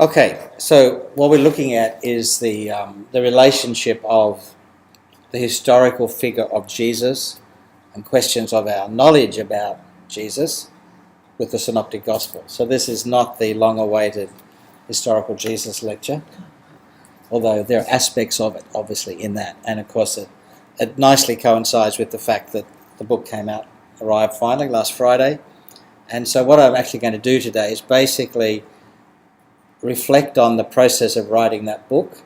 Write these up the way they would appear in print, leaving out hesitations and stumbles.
Okay, so what we're looking at is the relationship of the historical figure of Jesus and questions of our knowledge about Jesus with the Synoptic Gospels. So this is not the long-awaited historical Jesus lecture, although there are aspects of it obviously in that, and of course it nicely coincides with the fact that the book arrived finally last Friday. And so what I'm actually going to do today is basically reflect on the process of writing that book,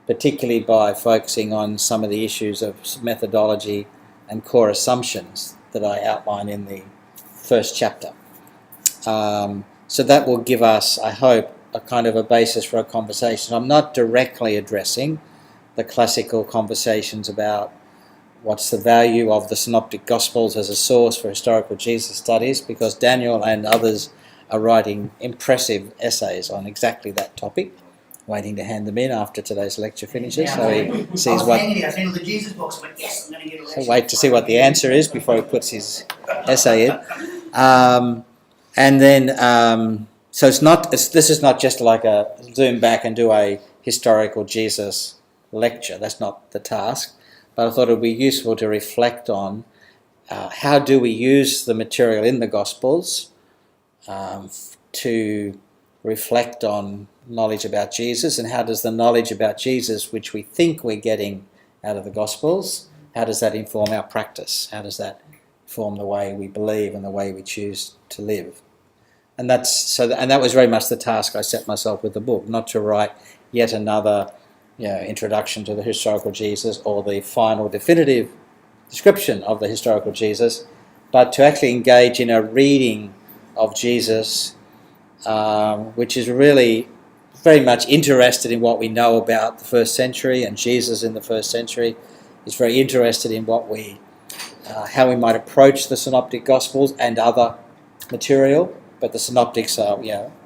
particularly by focusing on some of the issues of methodology and core assumptions that I outline in the first chapter. So that will give us, I hope, a kind of a basis for a conversation. I'm not directly addressing the classical conversations about what's the value of the Synoptic Gospels as a source for historical Jesus studies, because Daniel and others are writing impressive essays on exactly that topic, waiting to hand them in after today's lecture finishes. Yeah, so he sees what. I was handing the Jesus books. I went, yes, I'm going to get a lecture. So wait to see what the answer is before he puts his essay in. And then, so this is not just like a zoom back and do a historical Jesus lecture. That's not the task. But I thought it would be useful to reflect on how do we use the material in the Gospels to reflect on knowledge about Jesus, and how does the knowledge about Jesus, which we think we're getting out of the Gospels, how does that inform our practice? How does that inform the way we believe and the way we choose to live? And that was very much the task I set myself with the book, not to write yet another introduction to the historical Jesus or the final definitive description of the historical Jesus, but to actually engage in a reading of Jesus, which is really very much interested in what we know about the first century and Jesus in the first century. Is very interested in how we might approach the Synoptic Gospels and other material, but the Synoptics are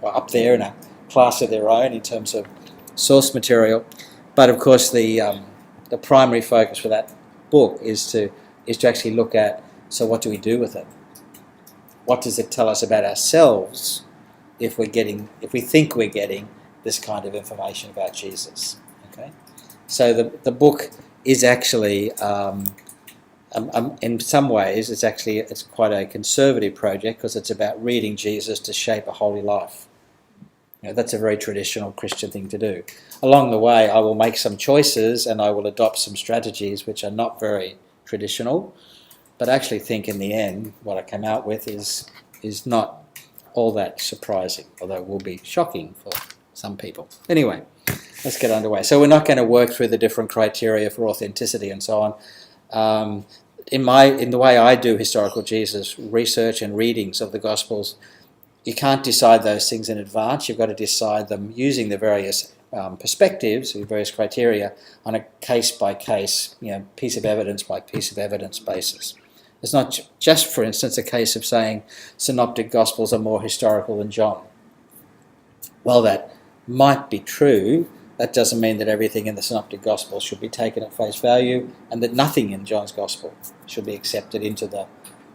up there in a class of their own in terms of source material. But of course, the primary focus for that book is to actually look at, so what do we do with it? What does it tell us about ourselves if we think we're getting this kind of information about Jesus? Okay, so the book is actually, in some ways, it's quite a conservative project, because it's about reading Jesus to shape a holy life. That's a very traditional Christian thing to do. Along the way, I will make some choices and I will adopt some strategies which are not very traditional, but I actually think in the end what I come out with is not all that surprising, although it will be shocking for some people. Anyway, let's get underway. So we're not going to work through the different criteria for authenticity and so on. In the way I do historical Jesus research and readings of the Gospels, you can't decide those things in advance. You've got to decide them using the various perspectives, the various criteria, on a case-by-case, piece of evidence by piece of evidence basis. It's not just, for instance, a case of saying Synoptic Gospels are more historical than John. Well, that might be true. That doesn't mean that everything in the Synoptic Gospels should be taken at face value, and that nothing in John's Gospel should be accepted into the,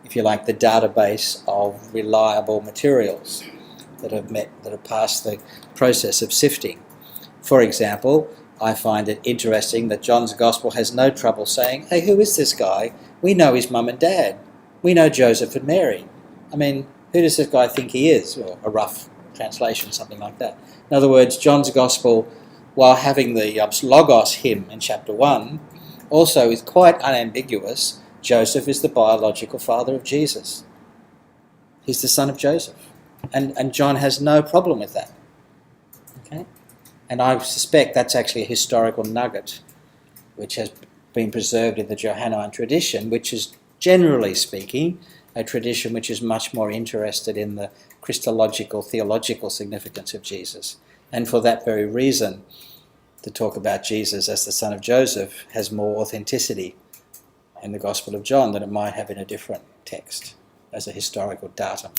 if you like, the database of reliable materials that have passed the process of sifting. For example, I find it interesting that John's Gospel has no trouble saying, hey, who is this guy? We know his mum and dad. We know Joseph and Mary. I mean, who does this guy think he is? Or a rough translation, something like that. In other words, John's Gospel, while having the Logos hymn in chapter 1, also is quite unambiguous. Joseph is the biological father of Jesus. He's the son of Joseph. And John has no problem with that. Okay? And I suspect that's actually a historical nugget which has been preserved in the Johannine tradition, which is, generally speaking, a tradition which is much more interested in the Christological, theological significance of Jesus. And for that very reason, to talk about Jesus as the son of Joseph has more authenticity in the Gospel of John than it might have in a different text as a historical datum.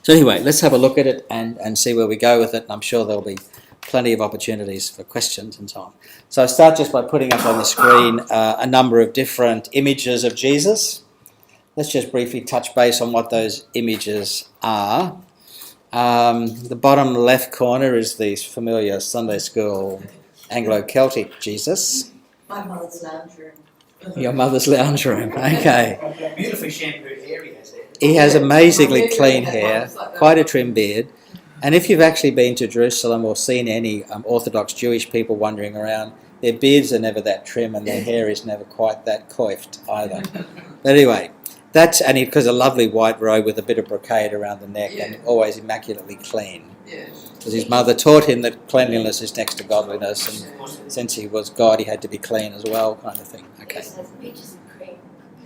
So anyway, let's have a look at it and see where we go with it, and I'm sure there'll be plenty of opportunities for questions and so on. So I start just by putting up on the screen a number of different images of Jesus. Let's just briefly touch base on what those images are. The bottom left corner is the familiar Sunday school Anglo-Celtic Jesus. My mother's lounge room. Your mother's lounge room, okay. Beautifully shampooed hair he has there. He has amazingly clean hair, quite a trim beard. And if you've actually been to Jerusalem or seen any Orthodox Jewish people wandering around, their beards are never that trim and their hair is never quite that coiffed either. But anyway, and he has a lovely white robe with a bit of brocade around the neck and always immaculately clean. Because his mother taught him that cleanliness is next to godliness, and since he was God, he had to be clean as well, kind of thing. Okay.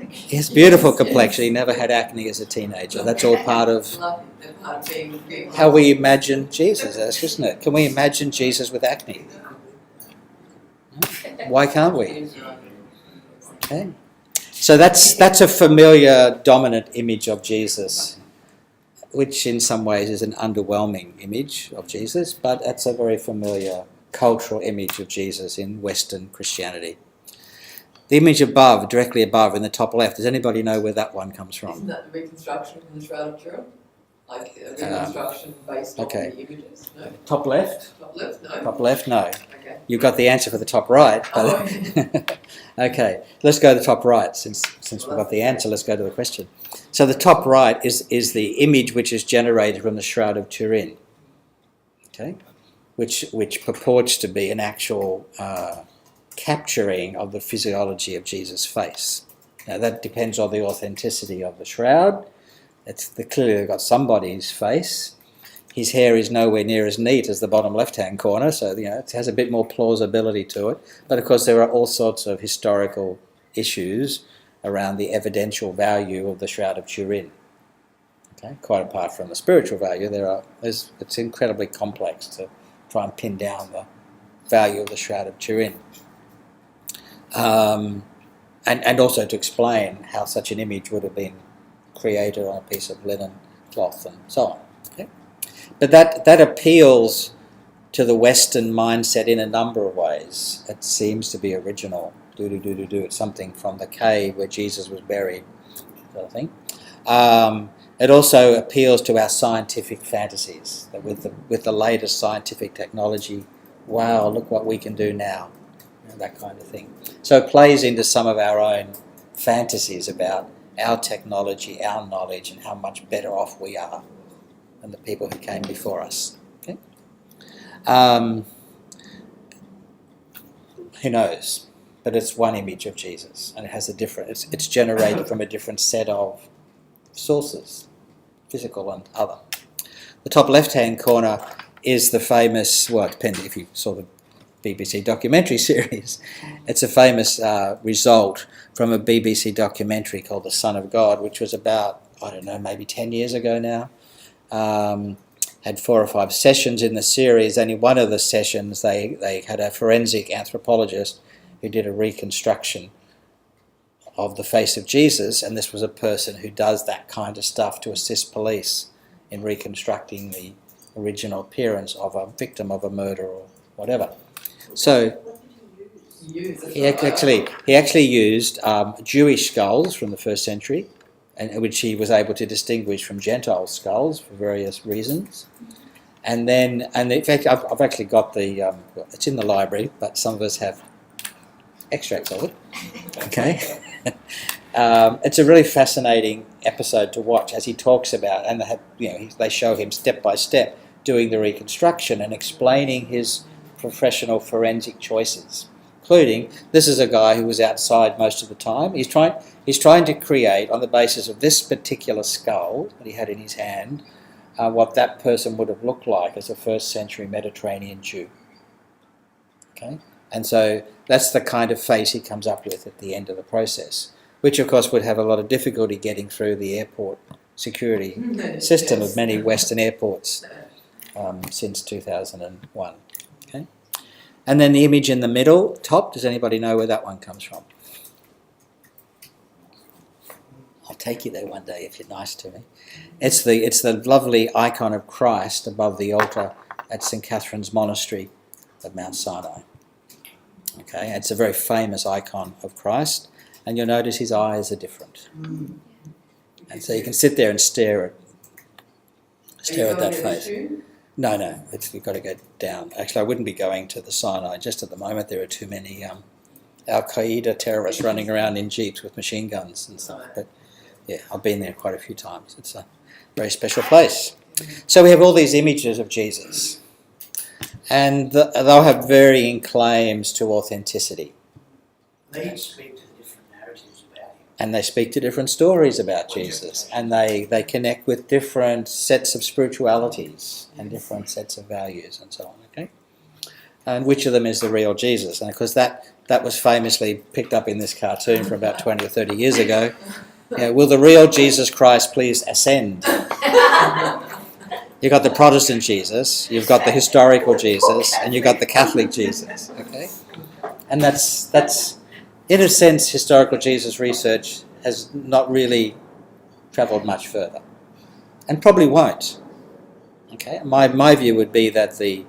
He has beautiful complexion. He never had acne as a teenager. That's all part of how we imagine Jesus as, isn't it? Can we imagine Jesus with acne? Why can't we? Okay. So that's a familiar, dominant image of Jesus, which in some ways is an underwhelming image of Jesus, but that's a very familiar cultural image of Jesus in Western Christianity. The image above, directly above, in the top left, does anybody know where that one comes from? Isn't that the reconstruction from the Shroud of Turin? Like a reconstruction based on the images? No? Top left? Top left? No? Top left? No. Okay. You've got the answer for the top right. But okay, let's go to the top right. Since we've got the answer, let's go to the question. So the top right is the image which is generated from the Shroud of Turin, okay, which purports to be an actual capturing of the physiology of Jesus' face. Now that depends on the authenticity of the shroud. Clearly they've got somebody's face. His hair is nowhere near as neat as the bottom left-hand corner, so it has a bit more plausibility to it. But of course there are all sorts of historical issues around the evidential value of the Shroud of Turin. Okay, quite apart from the spiritual value, it's incredibly complex to try and pin down the value of the Shroud of Turin. And also to explain how such an image would have been created on a piece of linen cloth and so on. Okay? But that appeals to the Western mindset in a number of ways. It seems to be original. It's something from the cave where Jesus was buried, sort of thing. It also appeals to our scientific fantasies, that with the latest scientific technology, wow, look what we can do now. That kind of thing. So it plays into some of our own fantasies about our technology, our knowledge, and how much better off we are than the people who came before us. Okay? Who knows? But it's one image of Jesus, and it has it's generated from a different set of sources, physical and other. The top left-hand corner is the famous, well, it depends if you saw the BBC documentary series. It's a famous result from a BBC documentary called The Son of God, which was about, I don't know, maybe 10 years ago now. Had 4 or 5 sessions in the series, and in one of the sessions they had a forensic anthropologist who did a reconstruction of the face of Jesus, and this was a person who does that kind of stuff to assist police in reconstructing the original appearance of a victim of a murder or whatever. So he actually used Jewish skulls from the 1st century, and which he was able to distinguish from Gentile skulls for various reasons. And in fact, I've actually got it's in the library, but some of us have extracts of it. Okay, it's a really fascinating episode to watch as he talks about, and they show him step by step doing the reconstruction and explaining his professional forensic choices, including this is a guy who was outside most of the time. He's trying to create, on the basis of this particular skull that he had in his hand, what that person would have looked like as a 1st century Mediterranean Jew. Okay, and so that's the kind of face he comes up with at the end of the process, which of course would have a lot of difficulty getting through the airport security system of many Western airports since 2001. Okay, and then the image in the middle, top, does anybody know where that one comes from? I'll take you there one day if you're nice to me. It's the lovely icon of Christ above the altar at St. Catherine's Monastery of Mount Sinai. Okay, it's a very famous icon of Christ, and you'll notice his eyes are different. And so you can sit there and stare stare at that face. Too? No, you've got to go down. Actually, I wouldn't be going to the Sinai. Just at the moment, there are too many Al-Qaeda terrorists running around in jeeps with machine guns and stuff. But yeah, I've been there quite a few times. It's a very special place. So we have all these images of Jesus, and they'll have varying claims to authenticity. They speak to different narratives about him. And they speak to different stories about Jesus, and they connect with different sets of spiritualities and different sets of values and so on, okay? And which of them is the real Jesus? And of course that was famously picked up in this cartoon from about 20 or 30 years ago. Will the real Jesus Christ please ascend? You've got the Protestant Jesus, you've got the historical Jesus, and you've got the Catholic Jesus, okay? And that's in a sense, historical Jesus research has not really travelled much further, and probably won't. Okay, my view would be that the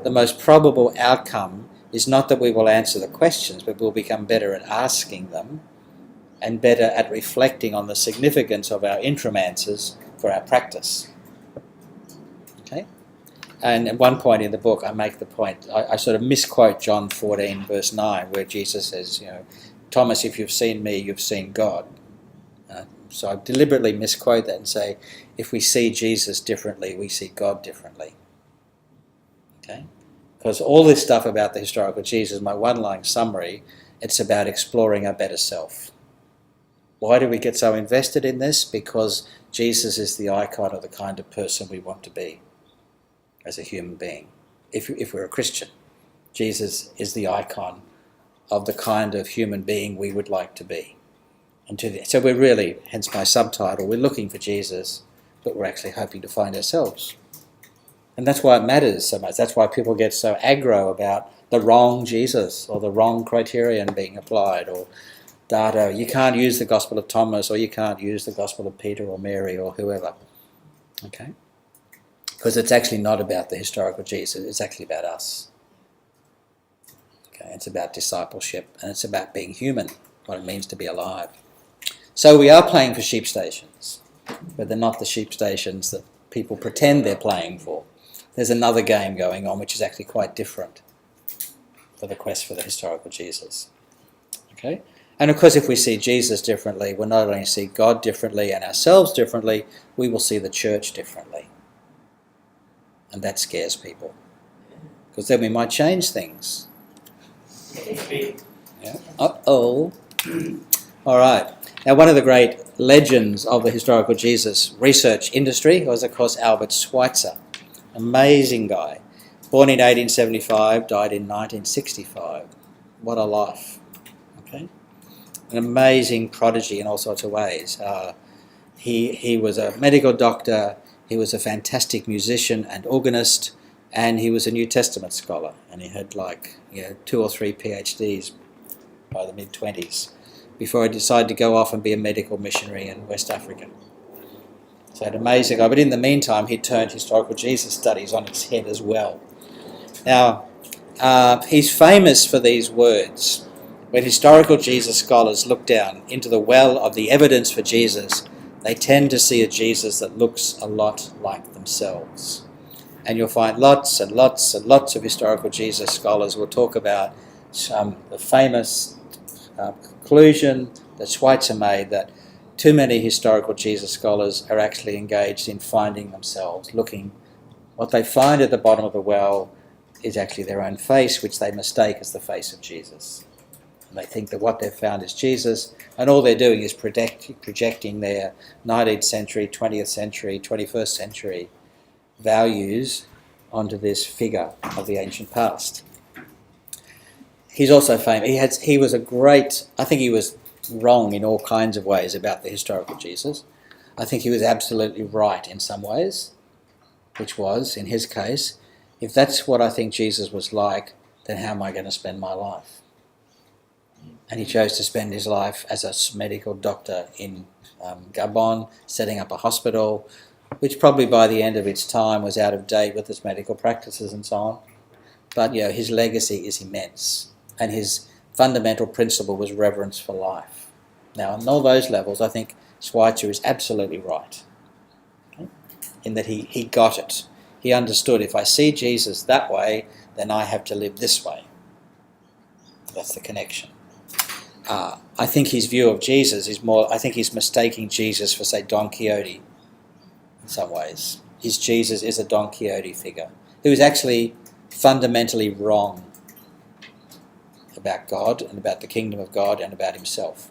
most probable outcome is not that we will answer the questions, but we'll become better at asking them, and better at reflecting on the significance of our intramances for our practice. Okay. And at one point in the book, I make the point, I sort of misquote John 14, verse 9, where Jesus says, Thomas, if you've seen me, you've seen God. So I deliberately misquote that and say, if we see Jesus differently, we see God differently. Okay? Because all this stuff about the historical Jesus, my one-line summary, it's about exploring our better self. Why do we get so invested in this? Because Jesus is the icon of the kind of person we want to be as a human being. If we're a Christian, Jesus is the icon of the kind of human being we would like to be. So we're really, hence my subtitle, we're looking for Jesus, but we're actually hoping to find ourselves. And that's why it matters so much. That's why people get so aggro about the wrong Jesus or the wrong criterion being applied, or data. You can't use the Gospel of Thomas, or you can't use the Gospel of Peter or Mary or whoever. Okay? Because it's actually not about the historical Jesus, it's actually about us. Okay, it's about discipleship, and it's about being human, what it means to be alive. So we are playing for sheep stations, but they're not the sheep stations that people pretend they're playing for. There's another game going on which is actually quite different for the quest for the historical Jesus. Okay? And of course, if we see Jesus differently, we'll not only see God differently and ourselves differently, we will see the church differently. And that scares people, because then we might change things. Yeah. Uh-oh. All right. Now, one of the great legends of the historical Jesus research industry was, of course, Albert Schweitzer. Amazing guy. Born in 1875, died in 1965. What a life. Okay. An amazing prodigy in all sorts of ways. He was a medical doctor. He was a fantastic musician and organist, and he was a New Testament scholar, and he had 2 or 3 PhDs by the mid-20s before he decided to go off and be a medical missionary in West Africa. So an amazing guy, but in the meantime he turned historical Jesus studies on its head as well. Now, he's famous for these words. When historical Jesus scholars look down into the well of the evidence for Jesus, they tend to see a Jesus that looks a lot like themselves. And you'll find lots and lots and lots of historical Jesus scholars will talk about the famous conclusion that Schweitzer made, that too many historical Jesus scholars are actually engaged in finding themselves, looking. What they find at the bottom of the well is actually their own face, which they mistake as the face of Jesus. And they think that what they've found is Jesus, and all they're doing is projecting their 19th century, 20th century, 21st century values onto this figure of the ancient past. He's also famous. He was a great, I think he was wrong in all kinds of ways about the historical Jesus. I think he was absolutely right in some ways, which was, in his case, if that's what I think Jesus was like, then how am I going to spend my life? And he chose to spend his life as a medical doctor in Gabon, setting up a hospital, which probably by the end of its time was out of date with its medical practices and so on. But his legacy is immense, and his fundamental principle was reverence for life. Now, on all those levels, I think Schweitzer is absolutely right. Okay? in that he got it. He understood, if I see Jesus that way, then I have to live this way. That's the connection. I think his view of Jesus is more, I think he's mistaking Jesus for, say, Don Quixote in some ways. His Jesus is a Don Quixote figure who is actually fundamentally wrong about God and about the kingdom of God and about himself.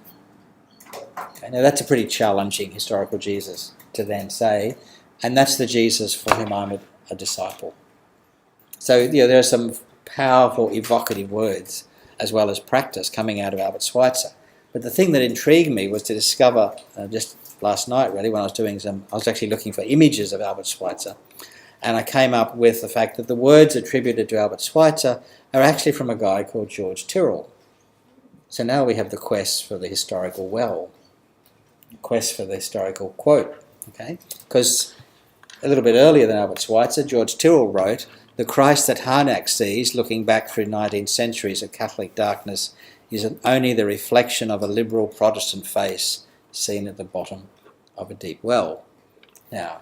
Okay, now that's a pretty challenging historical Jesus to then say, and that's the Jesus for whom I'm a disciple. So there are some powerful, evocative words as well as practice coming out of Albert Schweitzer. But the thing that intrigued me was to discover, just last night really, when I was actually looking for images of Albert Schweitzer, and I came up with the fact that the words attributed to Albert Schweitzer are actually from a guy called George Tyrrell. So now we have the quest for the historical well, quest for the historical quote, okay? Because a little bit earlier than Albert Schweitzer, George Tyrrell wrote, "The Christ that Harnack sees, looking back through 19 centuries of Catholic darkness, is only the reflection of a liberal Protestant face seen at the bottom of a deep well." Now,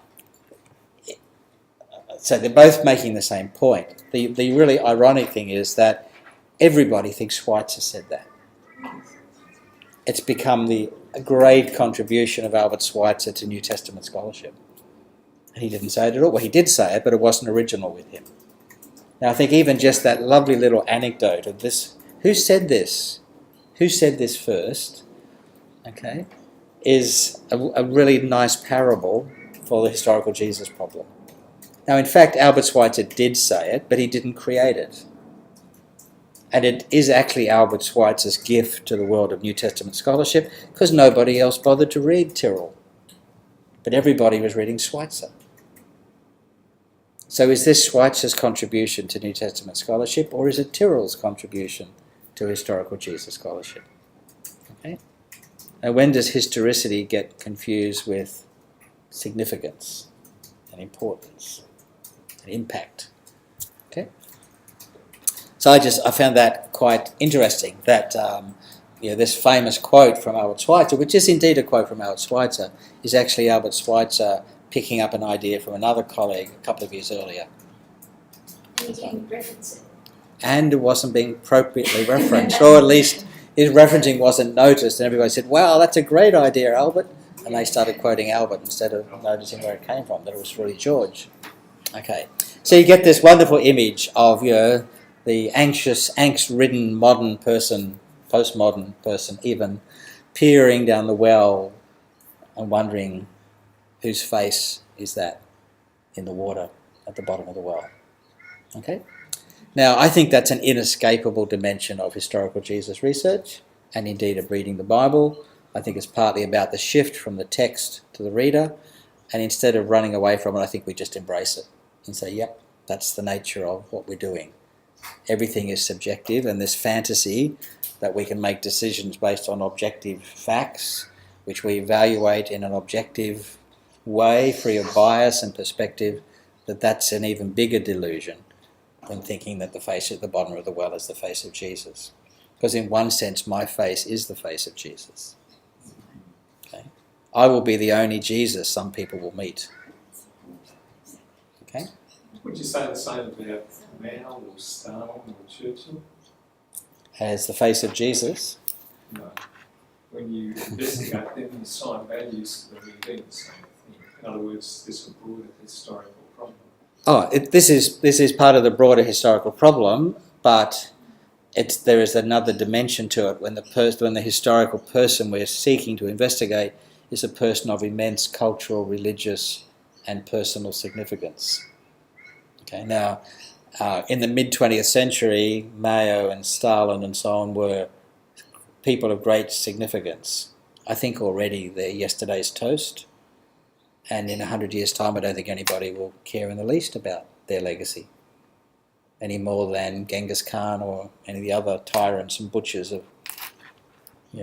so they're both making the same point. The really ironic thing is that everybody thinks Schweitzer said that. It's become a great contribution of Albert Schweitzer to New Testament scholarship. He didn't say it at all. Well, he did say it, but it wasn't original with him. Now, I think even just that lovely little anecdote of this, who said this? Who said this first? Okay, is a really nice parable for the historical Jesus problem. Now, in fact, Albert Schweitzer did say it, but he didn't create it. And it is actually Albert Schweitzer's gift to the world of New Testament scholarship, because nobody else bothered to read Tyrrell. But everybody was reading Schweitzer. So is this Schweitzer's contribution to New Testament scholarship, or is it Tyrrell's contribution to historical Jesus scholarship? Okay. Now, when does historicity get confused with significance and importance and impact? Okay. So I found that quite interesting, that this famous quote from Albert Schweitzer, which is indeed a quote from Albert Schweitzer, is actually Albert Schweitzer picking up an idea from another colleague a couple of years earlier. He didn't reference it. And it wasn't being appropriately referenced, or at least his referencing wasn't noticed, and everybody said, "Wow, that's a great idea, Albert." And they started quoting Albert instead of noticing where it came from, that it was really George. Okay, so you get this wonderful image of the anxious, angst-ridden modern person, postmodern person even, peering down the well and wondering whose face is that in the water at the bottom of the well. Okay? Now, I think that's an inescapable dimension of historical Jesus research, and indeed of reading the Bible. I think it's partly about the shift from the text to the reader, and instead of running away from it, I think we just embrace it and say, yep, that's the nature of what we're doing. Everything is subjective, and this fantasy that we can make decisions based on objective facts, which we evaluate in an objective way, free of bias and perspective, that's an even bigger delusion than thinking that the face at the bottom of the well is the face of Jesus. Because in one sense, my face is the face of Jesus. Okay? I will be the only Jesus some people will meet. Okay? Would you say the same about Mao or Stalin or Churchill? As the face of Jesus. No. When you investigate them, you assign values to them, you do the same thing. In other words, this is a broader historical problem. This is part of the broader historical problem, but there is another dimension to it when the historical person we're seeking to investigate is a person of immense cultural, religious, and personal significance. Okay, now, in the mid-20th century, Mao and Stalin and so on were people of great significance. I think already they're yesterday's toast, and in 100 years' time I don't think anybody will care in the least about their legacy, any more than Genghis Khan or any of the other tyrants and butchers of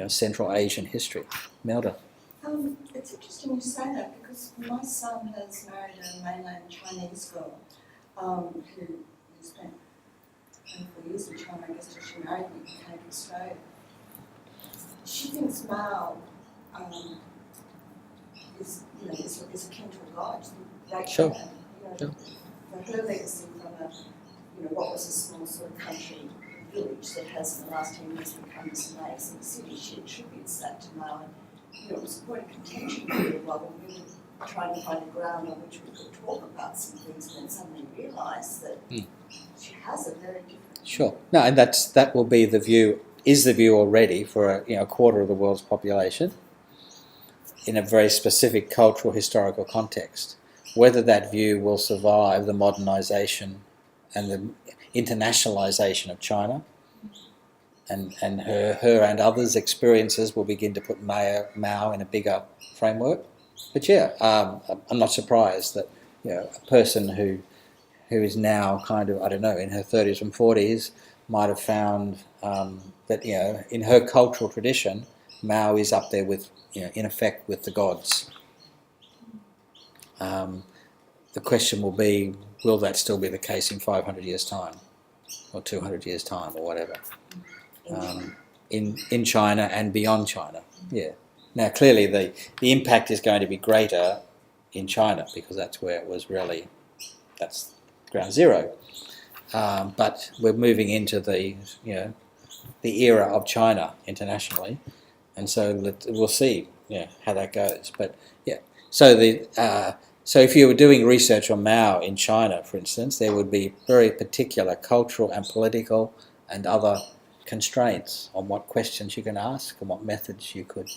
Central Asian history. Melda? It's interesting you say that, because my son has married a mainland Chinese girl who spent 24 years in China, I guess, till she married me and came to Australia. She thinks Mao is akin to a god. great Sure. grand, Sure. for her legacy from a, what was a small sort of country village that has in the last 10 years become this amazing city. She attributes that to Mao, and it was a point of contention for a little while when we were trying to find a ground on which we could talk about some things, and then suddenly realised that she has a very different. Sure. No, and that will be the view. Is the view already for a quarter of the world's population in a very specific cultural historical context? Whether that view will survive the modernisation and the internationalisation of China, and her and others' experiences will begin to put Mao in a bigger framework. But I'm not surprised that a person who is now kind of, I don't know, in her 30s and 40s might have found that in her cultural tradition, Mao is up there with in effect with the gods. The question will be, will that still be the case in 500 years' time, or 200 years' time, or whatever, in China and beyond China? Yeah. Now, clearly, the impact is going to be greater in China because that's where it was really, that's ground zero. But we're moving into the era of China internationally, and so we'll see how that goes. But so if you were doing research on Mao in China, for instance, there would be very particular cultural and political and other constraints on what questions you can ask and what methods you could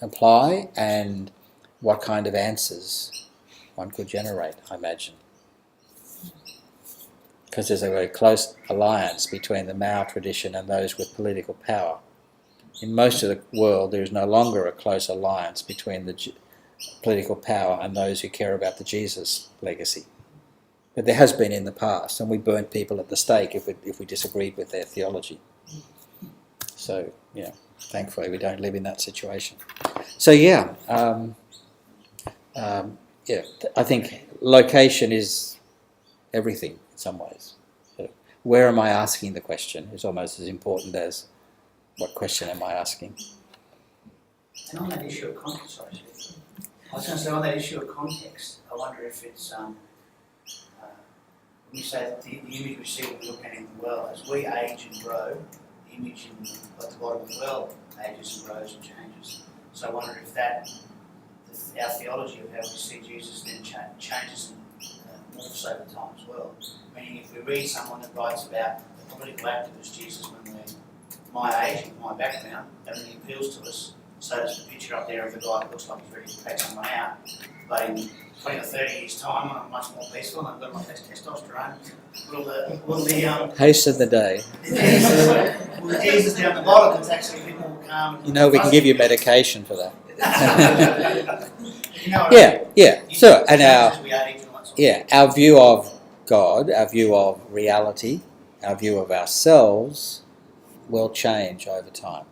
apply and what kind of answers one could generate, I imagine. Because there's a very close alliance between the Mao tradition and those with political power. In most of the world, there is no longer a close alliance between the political power and those who care about the Jesus legacy. But there has been in the past, and we burnt people at the stake if we disagreed with their theology. So, thankfully we don't live in that situation. So I think location is everything in some ways. So where am I asking the question is almost as important as what question am I asking. And on that issue of context, I was going to say on that issue of context, I wonder if it's when you say that the image we see when we look at in the world, as we age and grow, the image at the bottom of the world ages and grows and changes. So I wonder if our theology of how we see Jesus then changes and morphs over time as well. Meaning if we read someone that writes about the political activist Jesus when we're my age and my background, that really appeals to us. So there's the picture up there of the guy that looks like he's ready to take someone out. But in 20 or 30 years' time, when I'm much more peaceful and I've got my less testosterone, will the Hasten the day. will the Jesus down the bottom that's actually a bit more calm? We can give you medication for that. So and our view of God, our view of reality, our view of ourselves will change over time.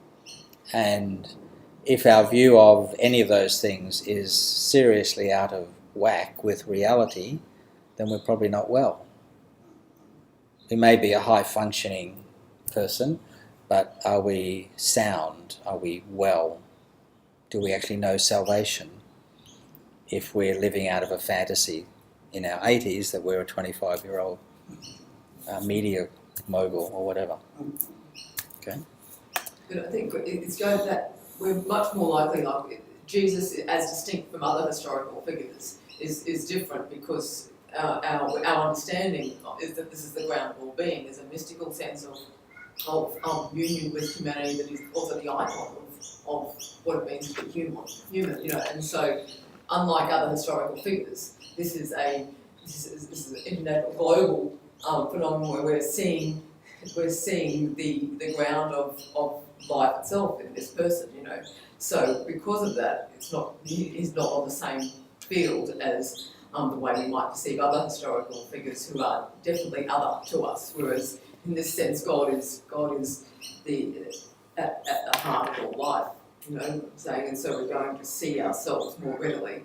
And if our view of any of those things is seriously out of whack with reality, then we're probably not well. We may be a high-functioning person, but are we sound? Are we well? Do we actually know salvation if we're living out of a fantasy in our 80s that we're a 25-year-old media mogul or whatever? Okay. But I think it's going that we're much more likely, like Jesus, as distinct from other historical figures, is different because our understanding is that this is the ground of all being. There's a mystical sense of union with humanity that is also the icon of what it means to be human, And so, unlike other historical figures, this is an international, global phenomenon where we're seeing the ground of life itself in this person, So because of that, he's not on the same field as the way we might perceive other historical figures who are definitely other to us. Whereas in this sense, God is at the heart of all life, saying, and so we're going to see ourselves more readily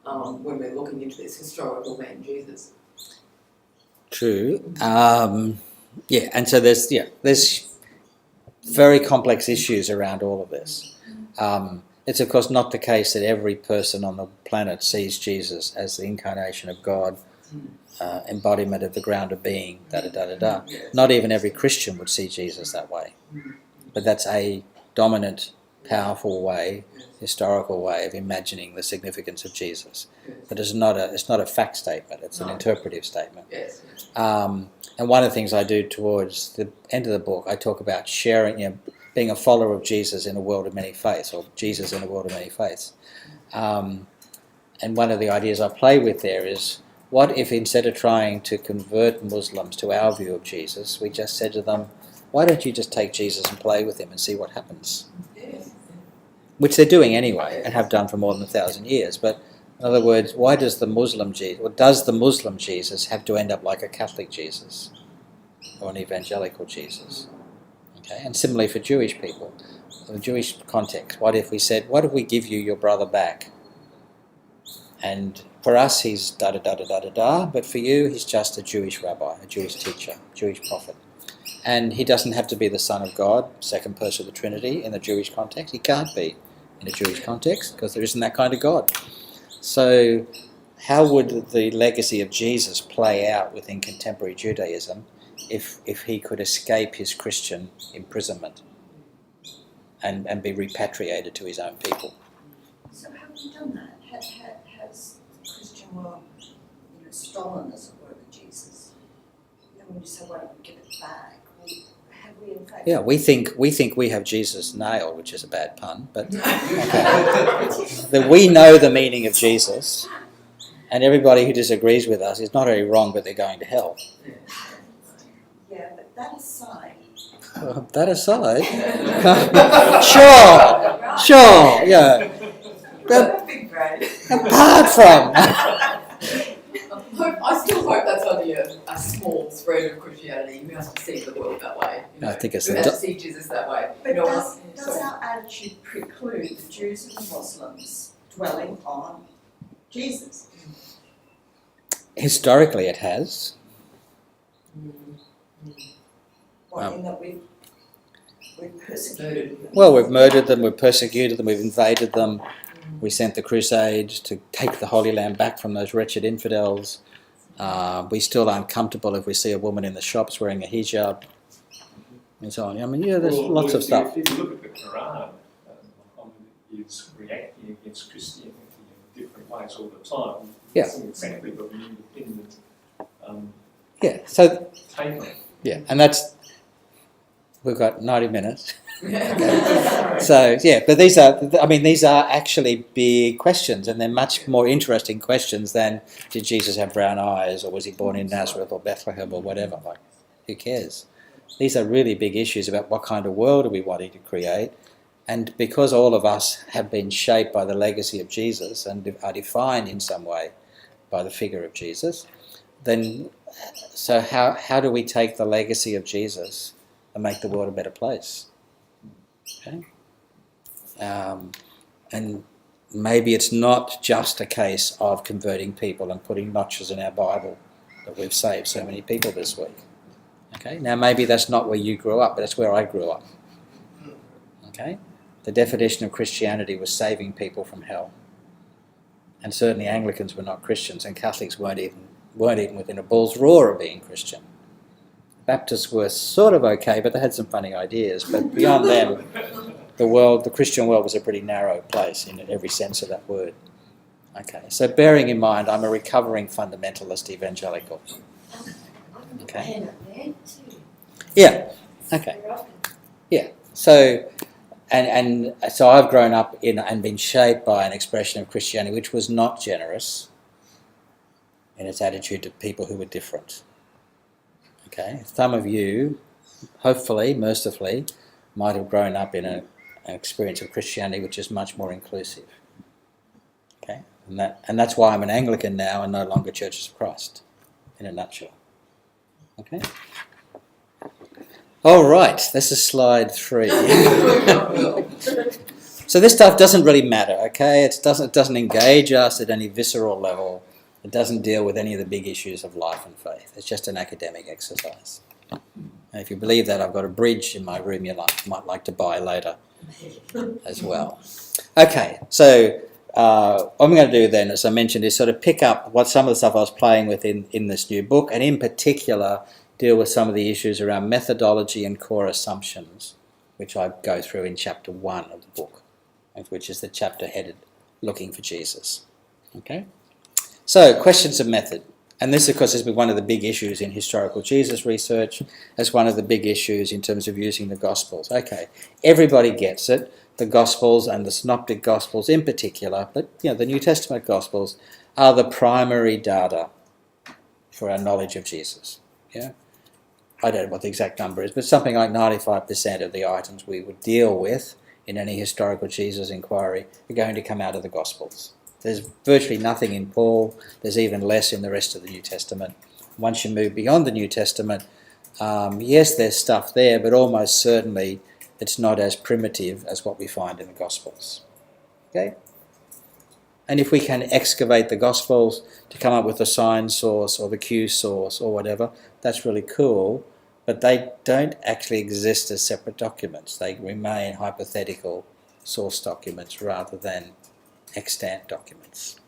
when we're looking into this historical man Jesus. True. And so there's very complex issues around all of this. It's of course not the case that every person on the planet sees Jesus as the incarnation of God, embodiment of the ground of being, da-da-da-da-da. Not even every Christian would see Jesus that way. But that's a dominant, powerful way, historical way of imagining the significance of Jesus. But it's not a fact statement, it's an interpretive statement. Yes. And one of the things I do towards the end of the book, I talk about sharing, being a follower of Jesus in a world of many faiths, or Jesus in a world of many faiths. And one of the ideas I play with there is, what if instead of trying to convert Muslims to our view of Jesus, we just said to them, why don't you just take Jesus and play with him and see what happens? Yes. Which they're doing anyway, and have done for more than 1,000 years. But in other words, why does the Muslim Jesus have to end up like a Catholic Jesus or an evangelical Jesus? Okay, and similarly for Jewish people, in the Jewish context, what if we said, what if we give you your brother back? And for us, he's da-da-da-da-da-da-da, but for you, he's just a Jewish rabbi, a Jewish teacher, Jewish prophet. And he doesn't have to be the Son of God, second person of the Trinity in the Jewish context. He can't be in a Jewish context because there isn't that kind of God. So how would the legacy of Jesus play out within contemporary Judaism if he could escape his Christian imprisonment and be repatriated to his own people? So have we done that? Has the Christian world, stolen, as it were, the Jesus? And when you say, why don't we give it back? Have we in fact? Yeah, we think we have Jesus nailed, which is a bad pun, but okay. That we know the meaning of Jesus, and everybody who disagrees with us is not only wrong, but they're going to hell. Yeah, but that aside. That aside, sure, yeah. Big brain. Apart from. I still hope that's only a small spread of Christianity. We have to see the world that way. I think it's we have to see Jesus that way. But does our attitude preclude the Jews and the Muslims dwelling on Jesus? Historically, it has. Well, in that we've persecuted them. Well, we've murdered them, we've persecuted them, we've invaded them. We sent the Crusades to take the Holy Land back from those wretched infidels. We still aren't comfortable if we see a woman in the shops wearing a hijab and so on. I mean, there's lots of stuff. If you look at the Quran, Muhammad is reacting against Christianity in different ways all the time. Yeah. It's exactly got an independent take on it. Yeah, and we've got 90 minutes. So but these are actually big questions, and they're much more interesting questions than did Jesus have brown eyes, or was he born in Nazareth or Bethlehem or whatever. Like, who cares? These are really big issues about what kind of world are we wanting to create, and because all of us have been shaped by the legacy of Jesus and are defined in some way by the figure of Jesus, then so how do we take the legacy of Jesus and make the world a better place? Okay, and maybe it's not just a case of converting people and putting notches in our Bible that we've saved so many people this week. Okay, now maybe that's not where you grew up, but that's where I grew up. Okay, the definition of Christianity was saving people from hell, and certainly Anglicans were not Christians, and Catholics weren't even within a bull's roar of being Christian. Baptists were sort of okay, but they had some funny ideas. But beyond them, the Christian world was a pretty narrow place in every sense of that word. Okay, so bearing in mind, I'm a recovering fundamentalist evangelical. Okay. Yeah. Okay. Yeah. So, and so I've grown up in and been shaped by an expression of Christianity which was not generous in its attitude to people who were different. Okay, some of you, hopefully, mercifully, might have grown up in an experience of Christianity which is much more inclusive. Okay, and that's why I'm an Anglican now and no longer Churches of Christ, in a nutshell. Okay. All right, this is slide 3. So this stuff doesn't really matter. Okay, it doesn't engage us at any visceral level. It doesn't deal with any of the big issues of life and faith. It's just an academic exercise. And if you believe that, I've got a bridge in my room you might like to buy later as well. Okay, so what I'm going to do then, as I mentioned, is sort of pick up what some of the stuff I was playing with in this new book, and in particular deal with some of the issues around methodology and core assumptions, which I go through in chapter 1 of the book, which is the chapter headed Looking for Jesus. Okay, so questions of method. And this, of course, has been one of the big issues in historical Jesus research, as one of the big issues in terms of using the Gospels. Okay, everybody gets it, the Gospels and the Synoptic Gospels in particular, but the New Testament Gospels are the primary data for our knowledge of Jesus. Yeah, I don't know what the exact number is, but something like 95% of the items we would deal with in any historical Jesus inquiry are going to come out of the Gospels. There's virtually nothing in Paul. There's even less in the rest of the New Testament. Once you move beyond the New Testament, yes, there's stuff there, but almost certainly it's not as primitive as what we find in the Gospels. Okay? And if we can excavate the Gospels to come up with the sign source or the Q source or whatever, that's really cool, but they don't actually exist as separate documents. They remain hypothetical source documents rather than extant documents.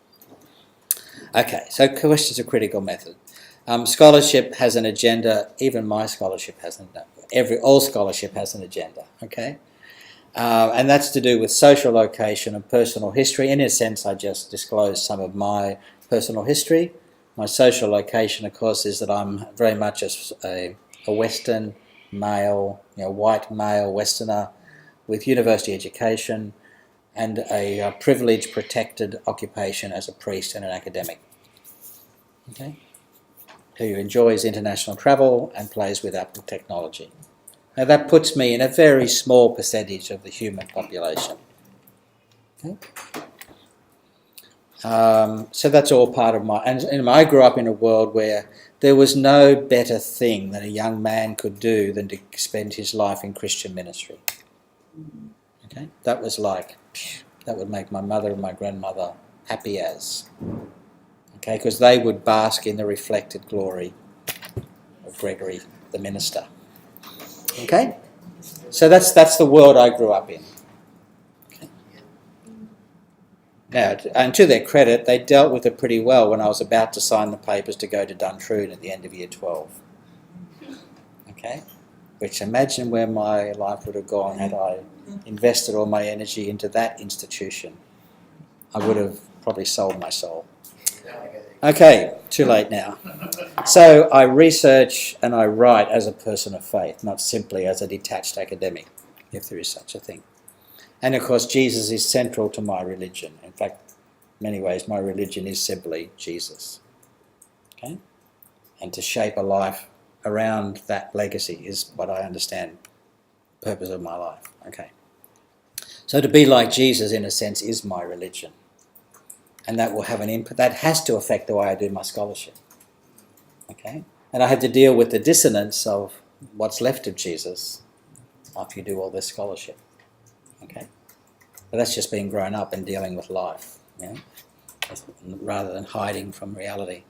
Okay, so questions of critical method. Scholarship has an agenda. Even my scholarship has all scholarship has an agenda. Okay, and that's to do with social location and personal history. In a sense, I just disclosed some of my personal history. My social location, of course, is that I'm very much a Western male, white male Westerner with university education and a privileged, protected occupation as a priest and an academic. Okay, who enjoys international travel and plays with Apple technology. Now that puts me in a very small percentage of the human population. Okay. So that's all part of my... And I grew up in a world where there was no better thing that a young man could do than to spend his life in Christian ministry. Okay, that was like... That would make my mother and my grandmother happy as. Okay, because they would bask in the reflected glory of Gregory, the minister. Okay, so that's the world I grew up in. Okay. Now, and to their credit, they dealt with it pretty well when I was about to sign the papers to go to Duntroon at the end of year 12. Okay, which imagine where my life would have gone had I invested all my energy into that institution. I would have probably sold my soul. Okay, too late now. So I research and I write as a person of faith, not simply as a detached academic, if there is such a thing. And of course, Jesus is central to my religion. In fact, in many ways, my religion is simply Jesus. Okay? And to shape a life around that legacy is what I understand the purpose of my life. Okay. So to be like Jesus, in a sense, is my religion. And that will have an input. That has to affect the way I do my scholarship. Okay? And I had to deal with the dissonance of what's left of Jesus after you do all this scholarship. Okay? But that's just being grown up and dealing with life, rather than hiding from reality.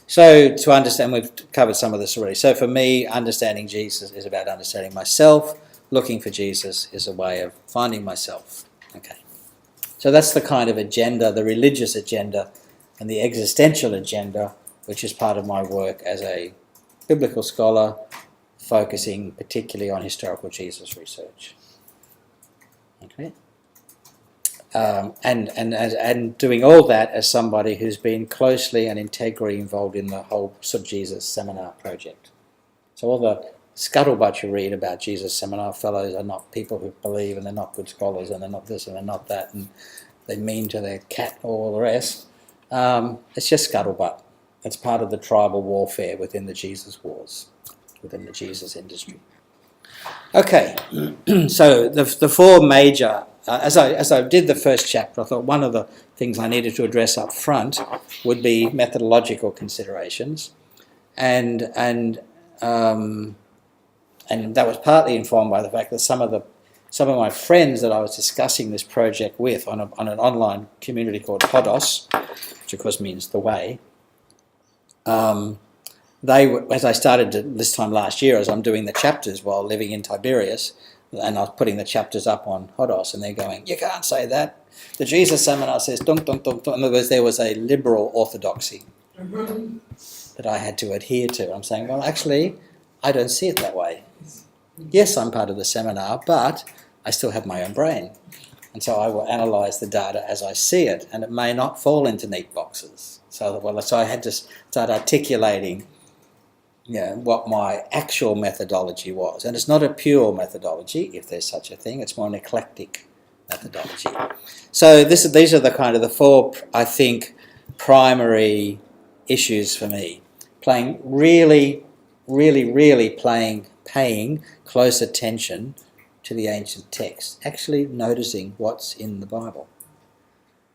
So to understand, we've covered some of this already. So for me, understanding Jesus is about understanding myself. Looking for Jesus is a way of finding myself. Okay. So that's the kind of agenda, the religious agenda and the existential agenda, which is part of my work as a biblical scholar, focusing particularly on historical Jesus research. Okay. And doing all that as somebody who's been closely and integrally involved in the whole Sub Jesus seminar project. So all the scuttlebutt you read about Jesus seminar fellows are not people who believe, and they're not good scholars, and they're not this and they're not that, and they're mean to their cat and all the rest. It's just scuttlebutt. It's part of the tribal warfare within the Jesus wars, within the Jesus industry. Okay, so the four major... As I did the first chapter, I thought one of the things I needed to address up front would be methodological considerations, and that was partly informed by the fact that some of my friends that I was discussing this project with on an online community called Podos, which of course means the way, they were, as I started this time last year, as I'm doing the chapters while living in Tiberias, And I was putting the chapters up on Hodos, and they're going, you can't say that. The Jesus seminar says, dunk, dunk, dunk, dunk. In other words, there was a liberal orthodoxy that I had to adhere to. I'm saying, well, actually, I don't see it that way. Yes, I'm part of the seminar, but I still have my own brain. And so I will analyse the data as I see it, and it may not fall into neat boxes. So I had to start articulating what my actual methodology was. And it's not a pure methodology, if there's such a thing. It's more an eclectic methodology. So these are the four, I think, primary issues for me. Paying close attention to the ancient text, actually noticing what's in the Bible.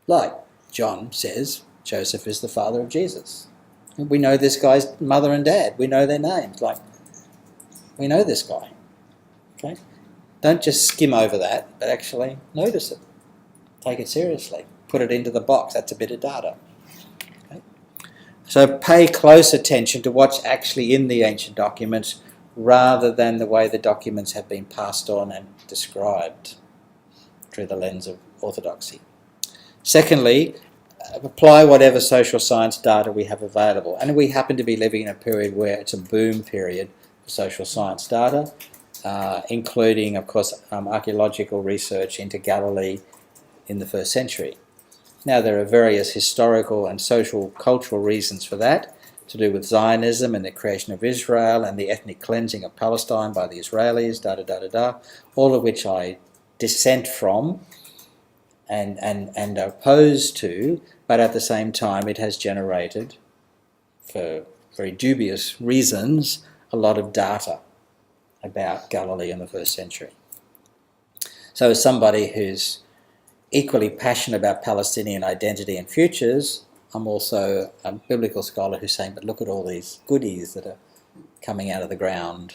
Like John says, Joseph is the father of Jesus. We know this guy's mother and dad. We know their names. We know this guy. Okay? Don't just skim over that, but actually notice it. Take it seriously. Put it into the box. That's a bit of data. Okay? So pay close attention to what's actually in the ancient documents rather than the way the documents have been passed on and described through the lens of orthodoxy. Secondly, apply whatever social science data we have available. And we happen to be living in a period where it's a boom period for social science data, including, of course, archaeological research into Galilee in the 1st century. Now, there are various historical and social cultural reasons for that, to do with Zionism and the creation of Israel and the ethnic cleansing of Palestine by the Israelis, all of which I dissent from and are opposed to, but at the same time it has generated, for very dubious reasons, a lot of data about Galilee in the 1st century. So as somebody who's equally passionate about Palestinian identity and futures, I'm also a biblical scholar who's saying, but look at all these goodies that are coming out of the ground.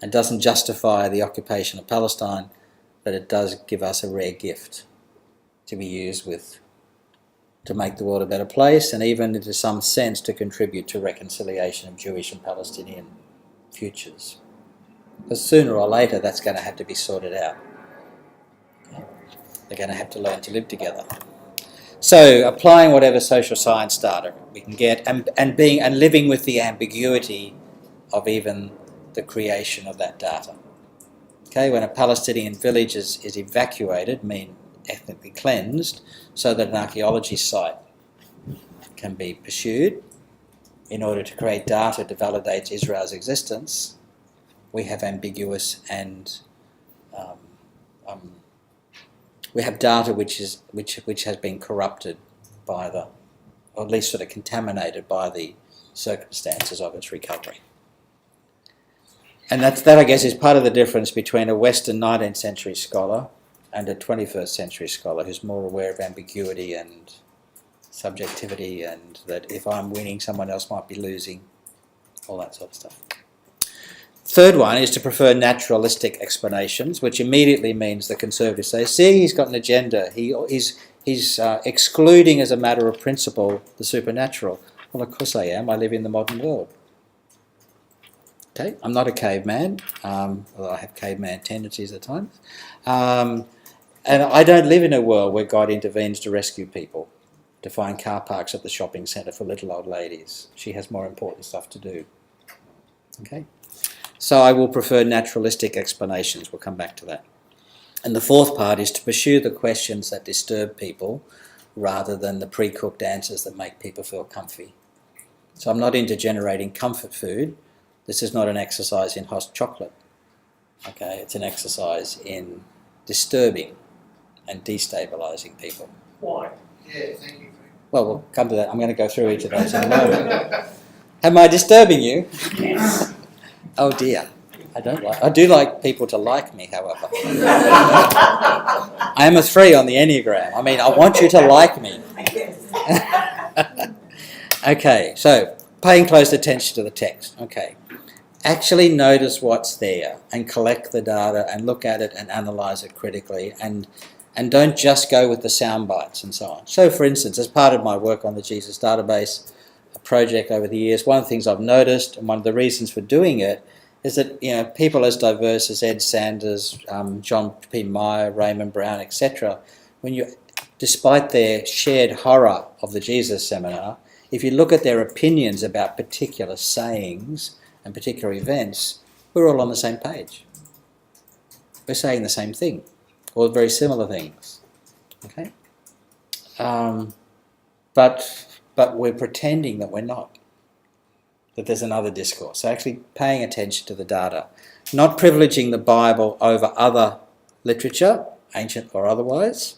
It doesn't justify the occupation of Palestine, but it does give us a rare gift to be used to make the world a better place, and even to some sense to contribute to reconciliation of Jewish and Palestinian futures. Because sooner or later that's going to have to be sorted out. They're going to have to learn to live together. So applying whatever social science data we can get and living with the ambiguity of even the creation of that data. Okay, when a Palestinian village is evacuated, ethnically cleansed, so that an archaeology site can be pursued in order to create data to validate Israel's existence, we have ambiguous and we have data which has been corrupted by or at least sort of contaminated by the circumstances of its recovery. And that I guess is part of the difference between a Western 19th century scholar and a 21st century scholar who's more aware of ambiguity and subjectivity, and that if I'm winning, someone else might be losing, all that sort of stuff. Third one is to prefer naturalistic explanations, which immediately means the conservatives say, see, he's got an agenda. He's excluding as a matter of principle the supernatural. Well, of course I am. I live in the modern world. Okay, I'm not a caveman, although I have caveman tendencies at times. And I don't live in a world where God intervenes to rescue people, to find car parks at the shopping centre for little old ladies. She has more important stuff to do. Okay? So I will prefer naturalistic explanations. We'll come back to that. And the fourth part is to pursue the questions that disturb people rather than the pre-cooked answers that make people feel comfy. So I'm not into generating comfort food. This is not an exercise in hot chocolate. Okay, it's an exercise in disturbing and destabilising people. Why? Yeah, thank you. Well, we'll come to that. I'm going to go through each of those in a moment. Am I disturbing you? Yes. Oh dear. I do like people to like me, however. I am a 3 on the Enneagram. I mean, I want you to like me. Okay, so paying close attention to the text. Okay. Actually notice what's there and collect the data and look at it and analyse it critically, and don't just go with the sound bites and so on. So, for instance, as part of my work on the Jesus database project over the years, one of the things I've noticed, and one of the reasons for doing it, is that people as diverse as Ed Sanders, John P. Meyer, Raymond Brown, etc., despite their shared horror of the Jesus Seminar, if you look at their opinions about particular sayings and particular events, we're all on the same page. We're saying the same thing, or very similar things. Okay, but we're pretending that we're not. That there's another discourse. So actually paying attention to the data, not privileging the Bible over other literature, ancient or otherwise,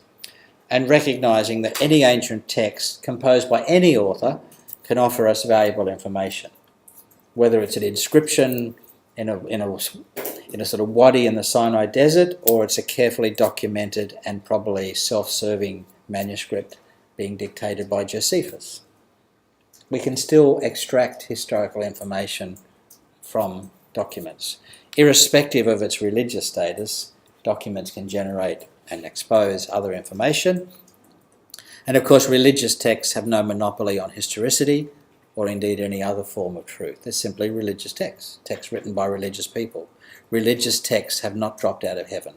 and recognising that any ancient text composed by any author can offer us valuable information, whether it's an inscription in a sort of wadi in the Sinai desert, or it's a carefully documented and probably self-serving manuscript being dictated by Josephus. We can still extract historical information from documents. Irrespective of its religious status, documents can generate and expose other information. And of course, religious texts have no monopoly on historicity or indeed any other form of truth. They're simply religious texts, texts written by religious people. Religious texts have not dropped out of heaven.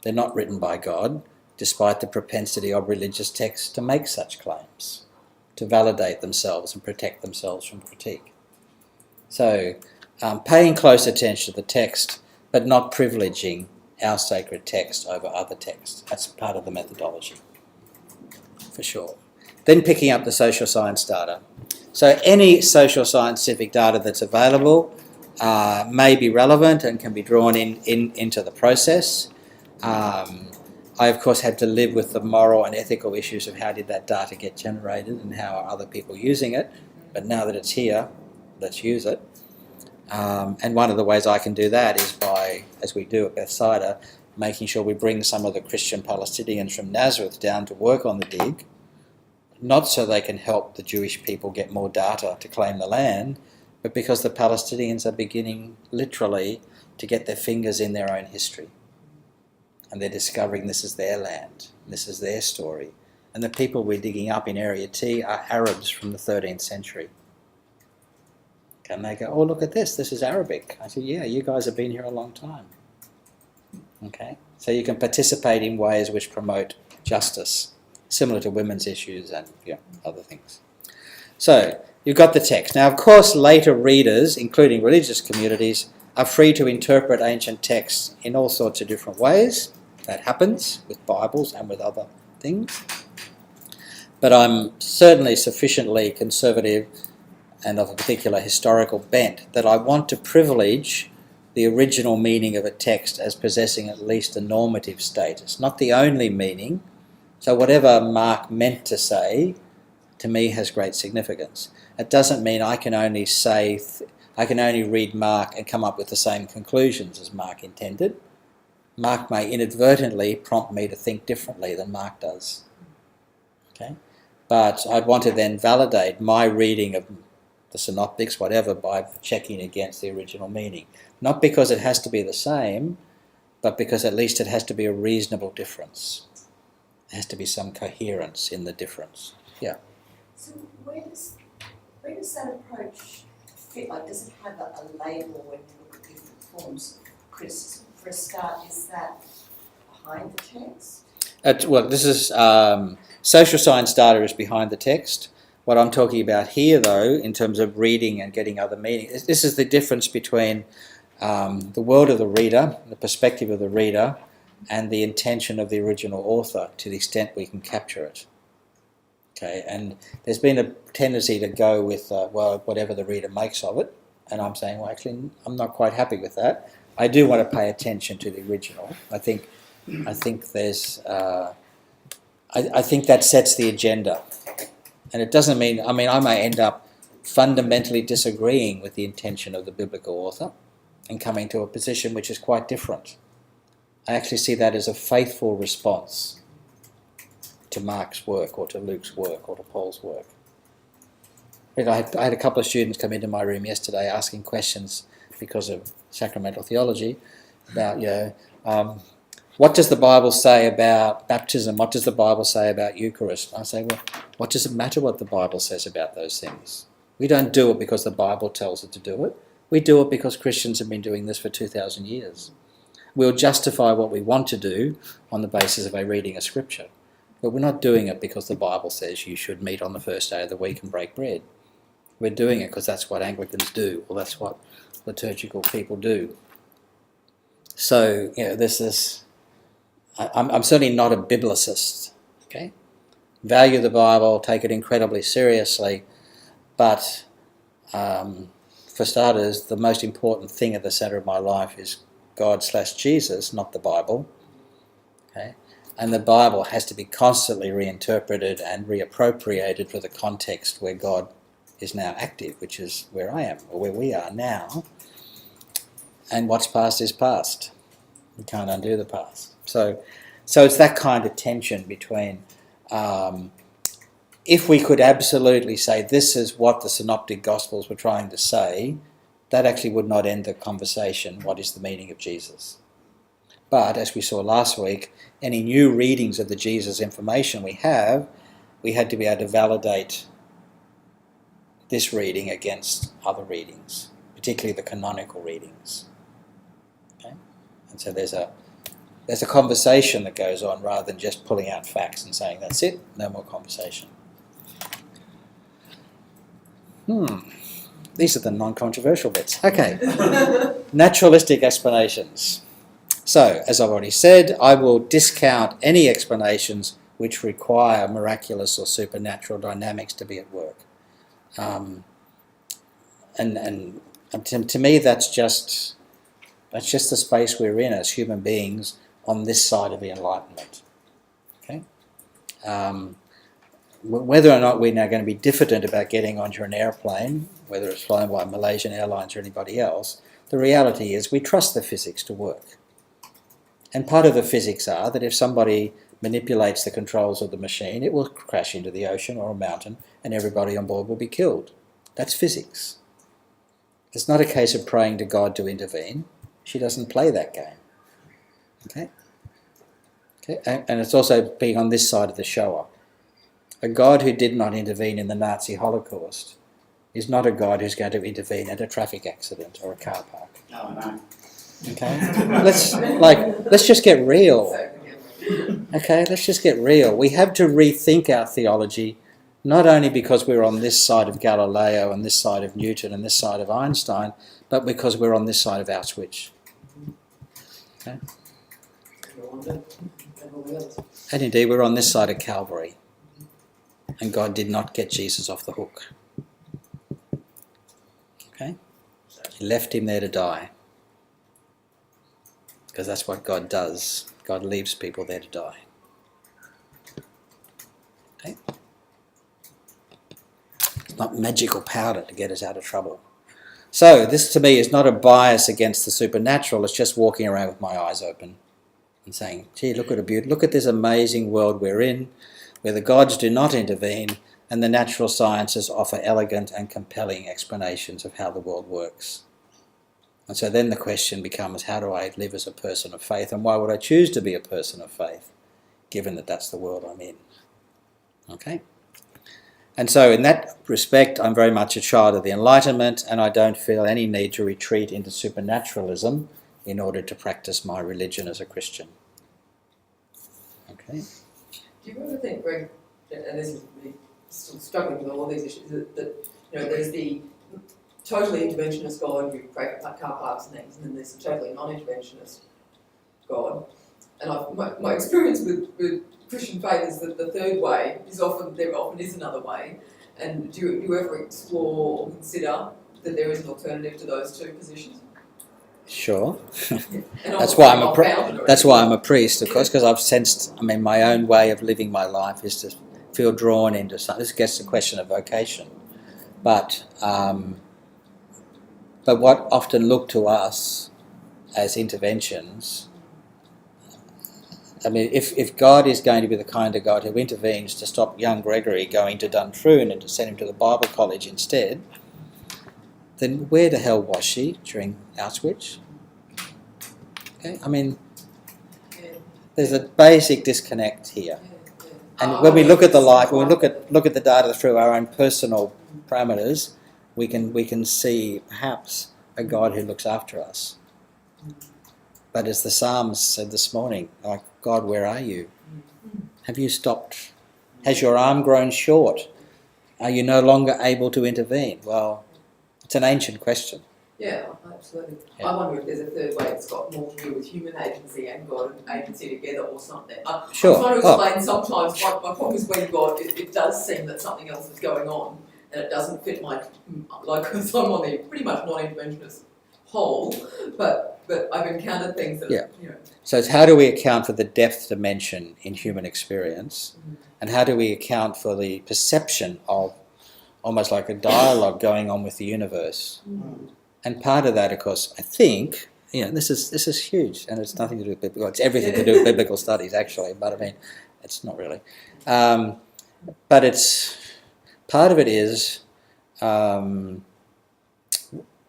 They're not written by God, despite the propensity of religious texts to make such claims, to validate themselves and protect themselves from critique. So, paying close attention to the text, but not privileging our sacred text over other texts. That's part of the methodology, for sure. Then picking up the social science data. So any social scientific data that's available may be relevant and can be drawn into the process. I, of course, had to live with the moral and ethical issues of how did that data get generated and how are other people using it. But now that it's here, let's use it. And one of the ways I can do that is by, as we do at Bethsaida, making sure we bring some of the Christian Palestinians from Nazareth down to work on the dig, not so they can help the Jewish people get more data to claim the land, but because the Palestinians are beginning literally to get their fingers in their own history. And they're discovering this is their land, this is their story. And the people we're digging up in Area T are Arabs from the 13th century. And they go, oh, look at this is Arabic. I said, yeah, you guys have been here a long time. Okay, so you can participate in ways which promote justice, similar to women's issues and other things. So, you've got the text. Now, of course, later readers, including religious communities, are free to interpret ancient texts in all sorts of different ways. That happens with Bibles and with other things. But I'm certainly sufficiently conservative and of a particular historical bent that I want to privilege the original meaning of a text as possessing at least a normative status, not the only meaning. So whatever Mark meant to say, to me has great significance. It doesn't mean I can only read Mark and come up with the same conclusions as Mark intended. Mark may inadvertently prompt me to think differently than Mark does. Okay? But I'd want to then validate my reading of the synoptics, whatever, by checking against the original meaning. Not because it has to be the same, but because at least it has to be a reasonable difference. There has to be some coherence in the difference. Yeah. So where does that approach fit? Like, does it have a label when you look at different forms of criticism? For a start, is that behind the text? Well, this is social science data is behind the text. What I'm talking about here, though, in terms of reading and getting other meanings, this is the difference between the world of the reader, the perspective of the reader, and the intention of the original author, to the extent we can capture it. Okay, and there's been a tendency to go with, whatever the reader makes of it, and I'm saying, well, actually, I'm not quite happy with that. I do want to pay attention to the original. I think there's, I think that sets the agenda. And it doesn't mean, I may end up fundamentally disagreeing with the intention of the biblical author and coming to a position which is quite different. I actually see that as a faithful response to Mark's work or to Luke's work or to Paul's work. I had a couple of students come into my room yesterday asking questions because of sacramental theology about, what does the Bible say about baptism? What does the Bible say about Eucharist? I say, well, what does it matter what the Bible says about those things? We don't do it because the Bible tells us to do it. We do it because Christians have been doing this for 2,000 years. We'll justify what we want to do on the basis of a reading of Scripture. But we're not doing it because the Bible says you should meet on the first day of the week and break bread. We're doing it because that's what Anglicans do, or that's what liturgical people do. So, this is... I'm certainly not a biblicist, okay? Value the Bible, take it incredibly seriously, but for starters, the most important thing at the centre of my life is God/Jesus, not the Bible, okay? And the Bible has to be constantly reinterpreted and reappropriated for the context where God is now active, which is where I am, or where we are now. And what's past is past. You can't undo the past. So it's that kind of tension between, if we could absolutely say this is what the Synoptic Gospels were trying to say, that actually would not end the conversation, what is the meaning of Jesus? But as we saw last week, any new readings of the Jesus information we had to be able to validate this reading against other readings, particularly the canonical readings. Okay? And so there's a conversation that goes on rather than just pulling out facts and saying, that's it, no more conversation. These are the non-controversial bits. Okay. Naturalistic explanations. So, as I've already said, I will discount any explanations which require miraculous or supernatural dynamics to be at work. And to me, that's just the space we're in as human beings on this side of the Enlightenment. Okay. Whether or not we're now going to be diffident about getting onto an airplane, whether it's flown by Malaysian Airlines or anybody else, the reality is we trust the physics to work. And part of the physics are that if somebody manipulates the controls of the machine, it will crash into the ocean or a mountain and everybody on board will be killed. That's physics. It's not a case of praying to God to intervene. She doesn't play that game. Okay? And it's also being on this side of the Shoah. A God who did not intervene in the Nazi Holocaust is not a God who's going to intervene at a traffic accident or a car park. No. Okay? Let's just get real. Okay, let's just get real. We have to rethink our theology, not only because we're on this side of Galileo and this side of Newton and this side of Einstein, but because we're on this side of Auschwitz. Okay? And indeed, we're on this side of Calvary. And God did not get Jesus off the hook. Okay? He left him there to die. Because that's what God does. God leaves people there to die. Okay? It's not magical powder to get us out of trouble. So, this to me is not a bias against the supernatural, it's just walking around with my eyes open and saying, gee, look at this amazing world we're in, where the gods do not intervene and the natural sciences offer elegant and compelling explanations of how the world works. And so then the question becomes, how do I live as a person of faith, and why would I choose to be a person of faith, given that that's the world I'm in? Okay? And so in that respect, I'm very much a child of the Enlightenment, and I don't feel any need to retreat into supernaturalism in order to practice my religion as a Christian. Okay? Do you ever think, Greg, and this is me still struggling with all these issues, that there's the totally interventionist God who pray for car parks and things, and then there's the totally non-interventionist God. And my experience with Christian faith is that the third way there often is another way. And do you ever explore or consider that there is an alternative to those two positions? Sure. Yeah. That's why I'm a priest, of course, because I've sensed, my own way of living my life is to feel drawn into something. This gets to the question of vocation. But what often look to us as interventions, if God is going to be the kind of God who intervenes to stop young Gregory going to Duntroon and to send him to the Bible college instead, then where the hell was she during Auschwitz? Okay, there's a basic disconnect here. And when we look at the life, when we look at the data through our own personal parameters, we can see perhaps a God who looks after us. But as the Psalms said this morning, like, God, where are you? Have you stopped? Has your arm grown short? Are you no longer able to intervene? Well, it's an ancient question. Yeah, absolutely. Yeah. I wonder if there's a third way it's got more to do with human agency and God and agency together or something. Sure. I'm trying to explain sometimes, my problem is when God, it does seem that something else is going on and it doesn't fit my, like, because I'm on the pretty much non-interventionist whole, but I've encountered things that, Yeah. you know. So it's how do we account for the depth dimension in human experience, and how do we account for the perception of almost like a dialogue going on with the universe? And part of that, of course, I think, this is huge, and it's nothing to do with biblical. It's everything to do with biblical studies, actually. But I mean, it's not really. But it's part of it is.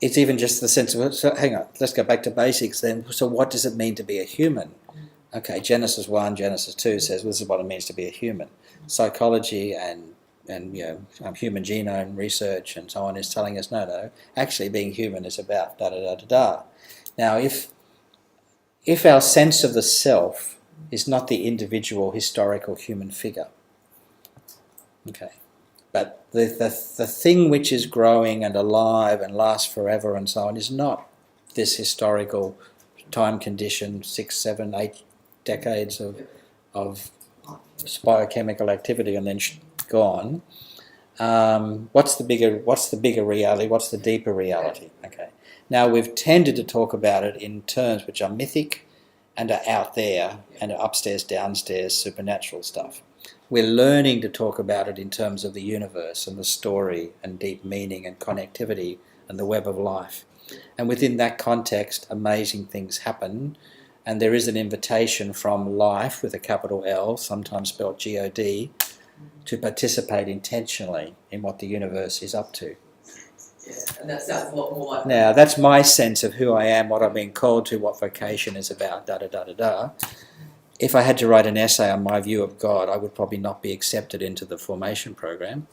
It's even just the sense of, so hang on, let's go back to basics then. So what does it mean to be a human? Okay, Genesis 1, Genesis 2 says this is what it means to be a human. Psychology and human genome research and so on is telling us, no, actually being human is about da-da-da-da-da. Now, if our sense of the self is not the individual historical human figure, okay, but the thing which is growing and alive and lasts forever and so on is not this historical time condition, 6, 7, 8 decades of biochemical activity and then gone. What's the bigger reality? What's the deeper reality? Okay. Now we've tended to talk about it in terms which are mythic and are out there and are upstairs, downstairs, supernatural stuff. We're learning to talk about it in terms of the universe and the story and deep meaning and connectivity and the web of life. And within that context, amazing things happen. And there is an invitation from life with a capital L, sometimes spelled G-O-D, to participate intentionally in what the universe is up to. Yeah, and that sounds a lot more like... Now, that's my sense of who I am, what I've been called to, what vocation is about, da-da-da-da-da. If I had to write an essay on my view of God, I would probably not be accepted into the formation program,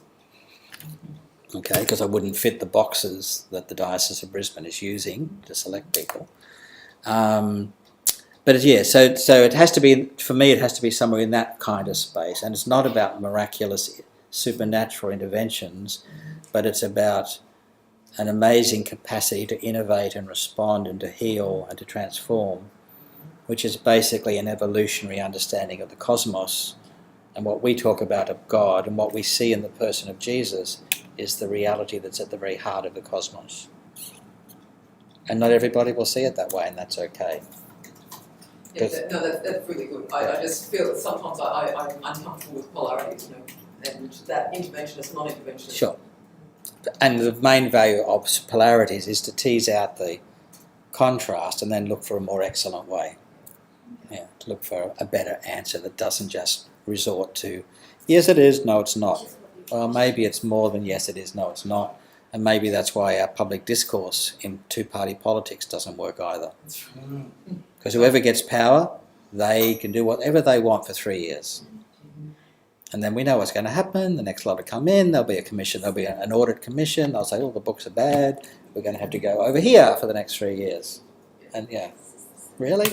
okay, because I wouldn't fit the boxes that the Diocese of Brisbane is using to select people. But yeah, so it has to be, for me, it has to be somewhere in that kind of space, and it's not about miraculous supernatural interventions, but it's about an amazing capacity to innovate and respond and to heal and to transform, which is basically an evolutionary understanding of the cosmos. And what we talk about of God and what we see in the person of Jesus is the reality that's at the very heart of the cosmos. And not everybody will see it that way, and that's okay. Yeah, that's really good. I just feel that sometimes I'm uncomfortable with polarity, and that interventionist, non-interventionist. Sure. And the main value of polarities is to tease out the contrast and then look for a more excellent way. Yeah, to look for a better answer that doesn't just resort to, yes it is, no it's not. Well, maybe it's more than yes it is, no it's not. And maybe that's why our public discourse in two-party politics doesn't work either. Because whoever gets power, they can do whatever they want for 3 years. And then we know what's going to happen. The next lot will come in, there'll be a commission, there'll be an audit commission, they'll say, oh, the books are bad, we're going to have to go over here for the next 3 years. And yeah, really?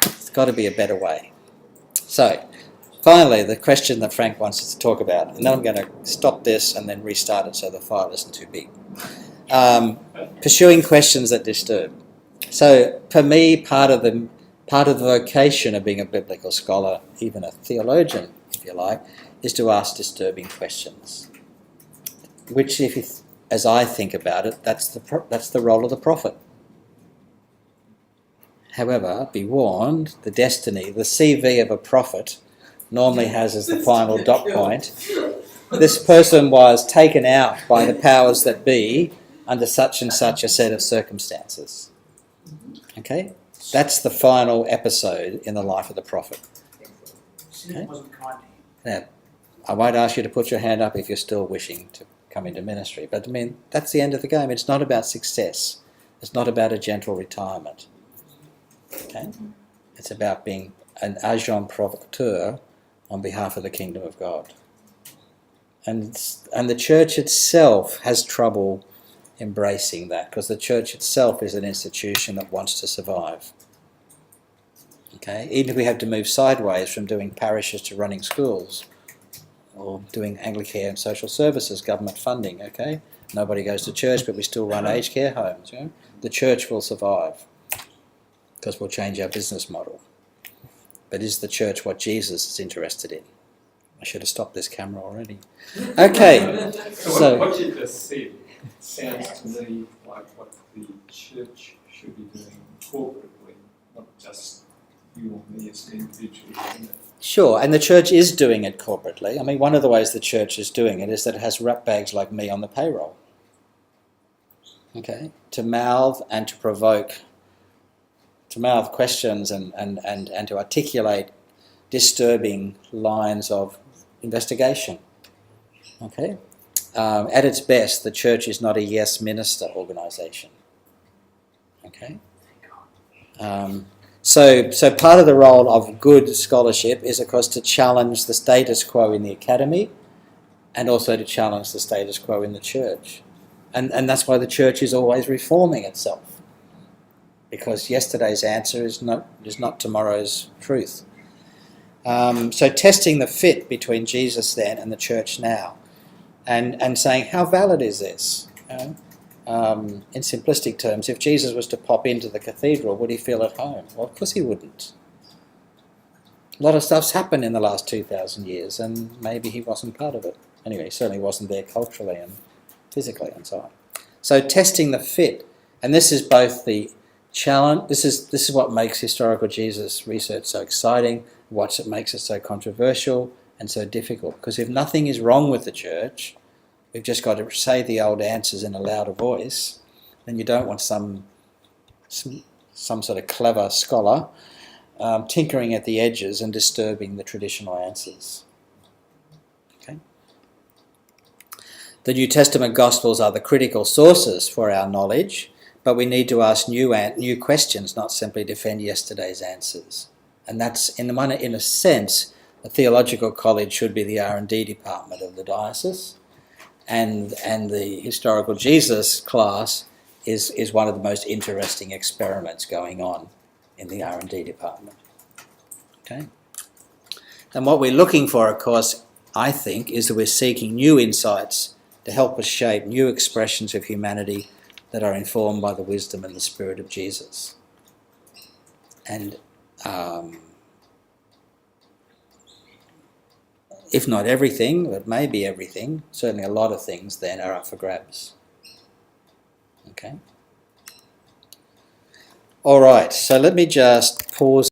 It's got to be a better way. So, finally, the question that Frank wants us to talk about, and then I'm going to stop this and then restart it so the file isn't too big. Pursuing questions that disturb. So, for me, part of the vocation of being a biblical scholar, even a theologian, if you like, is to ask disturbing questions. Which, as I think about it, that's the role of the prophet. However, be warned, the destiny, the CV of a prophet normally has as the final dot point, this person was taken out by the powers that be under such and such a set of circumstances. Okay? That's the final episode in the life of the prophet. Sin wasn't kind to him. Now, I won't ask you to put your hand up if you're still wishing to come into ministry, but I mean, that's the end of the game. It's not about success. It's not about a gentle retirement. Okay? It's about being an agent provocateur on behalf of the kingdom of God. And the church itself has trouble embracing that, because the church itself is an institution that wants to survive. Okay, even if we have to move sideways from doing parishes to running schools, or doing Anglicare and social services, government funding, okay? Nobody goes to church, but we still run aged care homes. You know? The church will survive, because we'll change our business model. But is the church what Jesus is interested in? I should have stopped this camera already. Okay, So what you just said sounds to me like what the church should be doing corporately, not just you or me as an individual, isn't it? sure, and the church is doing it corporately. I mean, one of the ways the church is doing it is that it has ratbags like me on the payroll. Okay, to mouth and to provoke, to mouth questions and to articulate disturbing lines of investigation. Okay, at its best, the church is not a yes minister organisation. Okay, so part of the role of good scholarship is, of course, to challenge the status quo in the academy, and also to challenge the status quo in the church. And that's why the church is always reforming itself, because yesterday's answer is not tomorrow's truth. So testing the fit between Jesus then and the church now, and saying, how valid is this? You know, in simplistic terms, if Jesus was to pop into the cathedral, would he feel at home? Well, of course he wouldn't. A lot of stuff's happened in the last 2,000 years, and maybe he wasn't part of it. Anyway, he certainly wasn't there culturally and physically and so on. So testing the fit, and this is both the challenge. This is what makes historical Jesus research so exciting. What makes it so controversial and so difficult. Because if nothing is wrong with the church, we've just got to say the old answers in a louder voice. Then you don't want some sort of clever scholar tinkering at the edges and disturbing the traditional answers. Okay. The New Testament Gospels are the critical sources for our knowledge, but we need to ask new questions, not simply defend yesterday's answers. And that's, in a sense, the Theological College should be the R&D department of the diocese, and the Historical Jesus class is one of the most interesting experiments going on in the R&D department. Okay. And what we're looking for, of course, I think, is that we're seeking new insights to help us shape new expressions of humanity that are informed by the wisdom and the spirit of Jesus. And if not everything, but maybe everything, certainly a lot of things then are up for grabs. Okay. All right, so let me just pause.